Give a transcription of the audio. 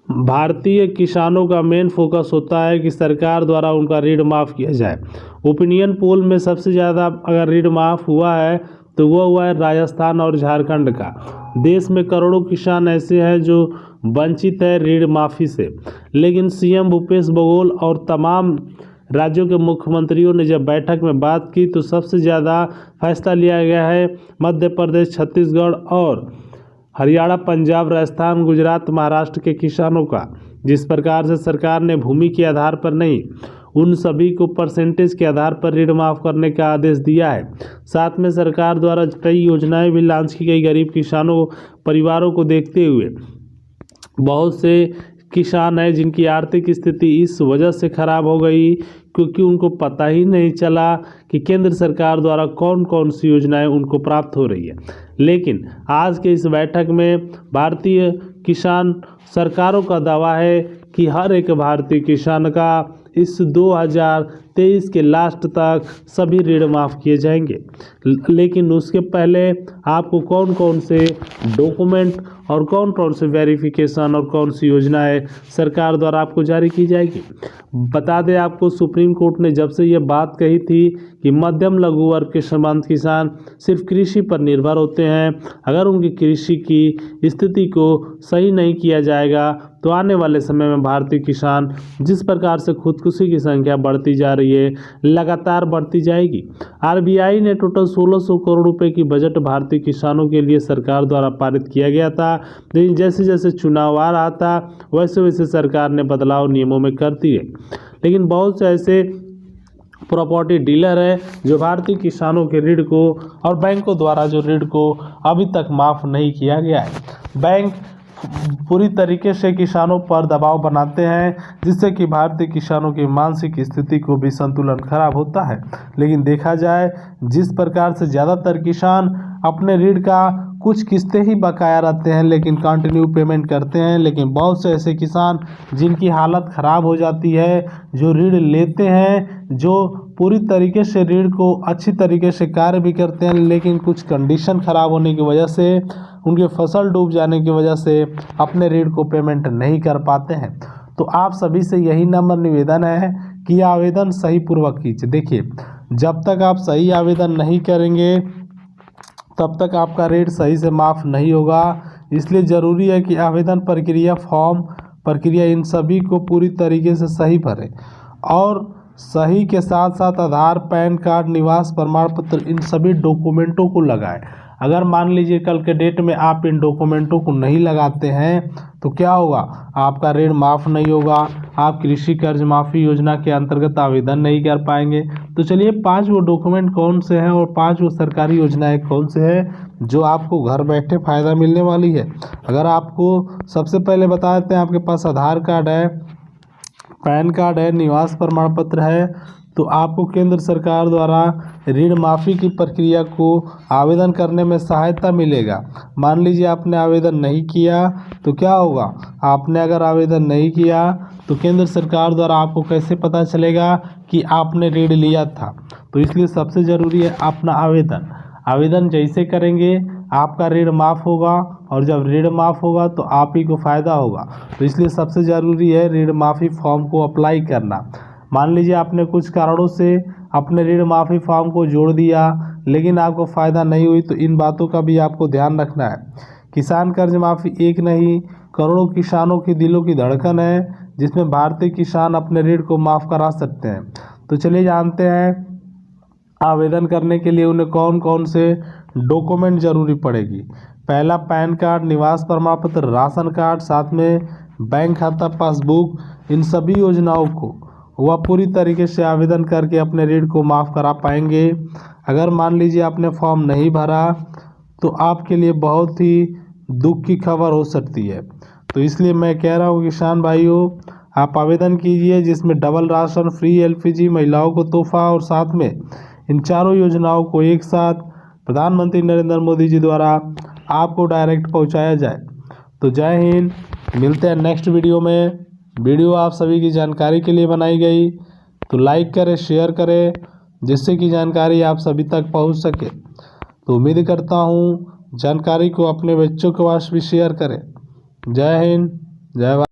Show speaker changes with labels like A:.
A: भारतीय किसानों का मेन फोकस होता है कि सरकार द्वारा उनका ऋण माफ़ किया जाए। ओपिनियन पोल में सबसे ज़्यादा अगर ऋण माफ़ हुआ है तो वो हुआ है राजस्थान और झारखंड का। देश में करोड़ों किसान ऐसे हैं जो वंचित है ऋण माफ़ी से, लेकिन सीएम भूपेश बघेल और तमाम राज्यों के मुख्यमंत्रियों ने जब बैठक में बात की तो सबसे ज़्यादा फैसला लिया गया है मध्य प्रदेश, छत्तीसगढ़ और हरियाणा, पंजाब, राजस्थान, गुजरात, महाराष्ट्र के किसानों का। जिस प्रकार से सरकार ने भूमि के आधार पर नहीं, उन सभी को परसेंटेज के आधार पर ऋण माफ़ करने का आदेश दिया है। साथ में सरकार द्वारा कई योजनाएं भी लॉन्च की गई। गरीब किसानों परिवारों को देखते हुए बहुत से किसान हैं जिनकी आर्थिक स्थिति इस वजह से खराब हो गई क्योंकि उनको पता ही नहीं चला कि केंद्र सरकार द्वारा कौन कौन सी योजनाएं उनको प्राप्त हो रही है। लेकिन आज के इस बैठक में भारतीय किसान सरकारों का दावा है कि हर एक भारतीय किसान का इस 2023 के लास्ट तक सभी ऋण माफ़ किए जाएंगे। लेकिन उसके पहले आपको कौन कौन से डॉक्यूमेंट और कौन कौन से वेरिफिकेशन और कौन सी योजनाएं सरकार द्वारा आपको जारी की जाएगी। बता दें आपको, सुप्रीम कोर्ट ने जब से ये बात कही थी कि मध्यम लघु वर्ग के सीमांत किसान सिर्फ कृषि पर निर्भर होते हैं, अगर उनकी कृषि की स्थिति को सही नहीं किया जाएगा तो आने वाले समय में भारतीय किसान जिस प्रकार से खुदकुशी की संख्या बढ़ती जा रही है, लगातार बढ़ती जाएगी। आरबीआई ने टोटल 1600 करोड़ रुपए की बजट भारतीय किसानों के लिए सरकार द्वारा पारित किया गया था, लेकिन जैसे जैसे चुनाव आ रहा था वैसे वैसे सरकार ने बदलाव नियमों में करती है। लेकिन बहुत से ऐसे प्रॉपर्टी डीलर है जो भारतीय किसानों के ऋण को और बैंकों द्वारा जो ऋण को अभी तक माफ़ नहीं किया गया है। बैंक पूरी तरीके से किसानों पर दबाव बनाते हैं जिससे कि भारतीय किसानों की मानसिक स्थिति को भी संतुलन खराब होता है। लेकिन देखा जाए जिस प्रकार से ज़्यादातर किसान अपने ऋण का कुछ किस्तें ही बकाया रहते हैं लेकिन कंटिन्यू पेमेंट करते हैं, लेकिन बहुत से ऐसे किसान जिनकी हालत ख़राब हो जाती है, जो ऋण लेते हैं, जो पूरी तरीके से ऋण को अच्छी तरीके से कार्य भी करते हैं लेकिन कुछ कंडीशन ख़राब होने की वजह से, उनके फसल डूब जाने की वजह से अपने ऋण को पेमेंट नहीं कर पाते हैं। तो आप सभी से यही नम्र निवेदन है कि आवेदन सही पूर्वक कीजिए। देखिए, जब तक आप सही आवेदन नहीं करेंगे तब तक आपका ऋण सही से माफ़ नहीं होगा। इसलिए ज़रूरी है कि आवेदन प्रक्रिया, फॉर्म प्रक्रिया, इन सभी को पूरी तरीके से सही भरें और सही के साथ साथ आधार, पैन कार्ड, निवास प्रमाण पत्र, इन सभी डॉक्यूमेंटों को लगाएं। अगर मान लीजिए कल के डेट में आप इन डॉक्यूमेंटों को नहीं लगाते हैं तो क्या होगा, आपका ऋण माफ़ नहीं होगा, आप कृषि कर्ज माफ़ी योजना के अंतर्गत आवेदन नहीं कर पाएंगे। तो चलिए 5 वो डॉक्यूमेंट कौन से हैं और 5 वो सरकारी योजनाएं कौन से हैं जो आपको घर बैठे फ़ायदा मिलने वाली है। अगर आपको सबसे पहले बता देते हैं, आपके पास आधार कार्ड है, पैन कार्ड है, निवास प्रमाण पत्र है, तो आपको केंद्र सरकार द्वारा ऋण माफ़ी की प्रक्रिया को आवेदन करने में सहायता मिलेगा। मान लीजिए आपने आवेदन नहीं किया तो क्या होगा, आपने अगर आवेदन नहीं किया तो केंद्र सरकार द्वारा आपको कैसे पता चलेगा कि आपने ऋण लिया था। तो इसलिए सबसे ज़रूरी है अपना आवेदन जैसे करेंगे आपका ऋण माफ़ होगा और जब ऋण माफ़ होगा तो आप ही को फ़ायदा होगा। तो इसलिए सबसे ज़रूरी है ऋण माफ़ी फॉर्म को अप्लाई करना। मान लीजिए आपने कुछ कारणों से अपने ऋण माफ़ी फॉर्म को जोड़ दिया लेकिन आपको फ़ायदा नहीं हुई, तो इन बातों का भी आपको ध्यान रखना है। किसान कर्ज माफ़ी एक नहीं, करोड़ों किसानों के दिलों की धड़कन है जिसमें भारतीय किसान अपने ऋण को माफ़ करा सकते हैं। तो चलिए जानते हैं आवेदन करने के लिए उन्हें कौन कौन से डॉक्यूमेंट ज़रूरी पड़ेगी। पहला, पैन कार्ड, निवास प्रमाण पत्र, राशन कार्ड, साथ में बैंक खाता, पासबुक, इन सभी योजनाओं को वह पूरी तरीके से आवेदन करके अपने ऋण को माफ़ करा पाएंगे। अगर मान लीजिए आपने फॉर्म नहीं भरा तो आपके लिए बहुत ही दुख की खबर हो सकती है। तो इसलिए मैं कह रहा हूँ किसान भाइयों, आप आवेदन कीजिए जिसमें डबल राशन, फ्री एलपीजी, महिलाओं को तोहफा और साथ में इन चारों योजनाओं को एक साथ प्रधानमंत्री नरेंद्र मोदी जी द्वारा आपको डायरेक्ट पहुंचाया जाए। तो जय हिंद, मिलते हैं नेक्स्ट वीडियो में। वीडियो आप सभी की जानकारी के लिए बनाई गई, तो लाइक करें, शेयर करें जिससे कि जानकारी आप सभी तक पहुंच सके। तो उम्मीद करता हूं जानकारी को अपने बच्चों के पास भी शेयर करें। जय हिंद, जय भारत।